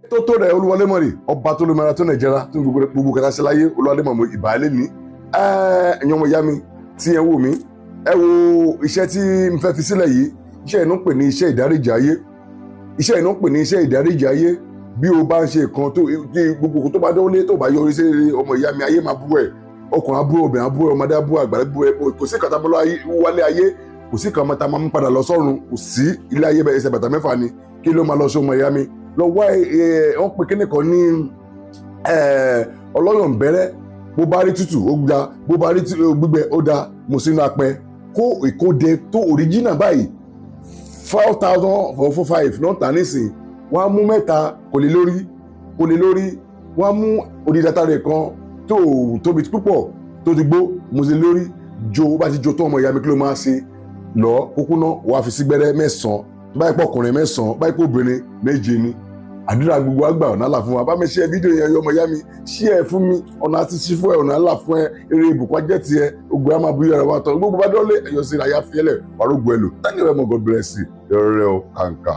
tó rẹ̀ olúwalémọ̀rì ọba tó lómìnira tó nàìjíríà tó gbogbo kẹta sí láyé olúwalémọ̀mọ̀ ìbàlẹ̀ ní ẹ̀yin ọmọ ìyá mi tí ẹ wò mí ẹ wo iṣẹ́ tí n fẹ́ fi sílẹ̀ yìí iṣẹ́ ìnú pè ní iṣẹ́ ìdáríjì ayé iṣẹ́ ìnú pè ní iṣẹ́ ìdáríjì ayé bí o bá ń ṣe nǹkan tó gbogbo tó bá dọ́wọ́lé tó bá yọrí sí ọmọ ìyá mi ayé máa bú ẹ̀ ọkùnrin abúrò obìnrin abúrò ọmọdé abúrò àgbàlá bú ẹ kò sí kàtà bọ́lá wálé ayé kò sí kàn mọ́ta máa ń padà lọ sọ́run kò sí ilé ayé bẹ́ẹ̀ ẹsẹ̀ bàtà mẹ́fà ni kí ló máa lọ sí ọmọ ìyá mi lọ wá wọ́n pe kíní kan ní ọlọ́yọ̀ ń bẹ̀rẹ̀ bó bá rí tútù ó da bó bá rí gbígbẹ ó da mo sínú apẹ kó ìkóde tó original báyìí 4,445 náà tà nísìn wọ́n á mú mẹ́ta kò lè lórí wọ́n á mú onídàtà rẹ̀ kan tó tóbi púpọ̀ tó ti gbó mo sì lórí jo bá ti jo tó ọmọ ìyá mi kí ló máa ṣe lọ kókó náà wàá fi sí gbẹ́rẹ́ mẹ́sàn-án báyìí pọ̀ ọkùnrin mẹ́sàn-án báyìí pọ̀ obìnrin méje ni àdúrà gbogbo àgbà ọ̀nà àlà fún wa bá mi ṣe fídíò yẹn ọmọ ìyá mi ṣí ẹ fún mi ọ̀nà àti ṣí fún ẹ ọ̀nà àlà fún ẹ eré ìbùkún ajẹ́ tiẹ̀ ogun àmà búyọ̀ rẹ̀ wá tán gbogbo bá dọ́lé ẹ̀yọ́ sí ìràyà fiẹ́lẹ̀ wàrógbó ẹ lò tani rẹ̀ mọ̀ God bless you ẹ̀rọ rẹ̀ ọ̀ kàǹkà.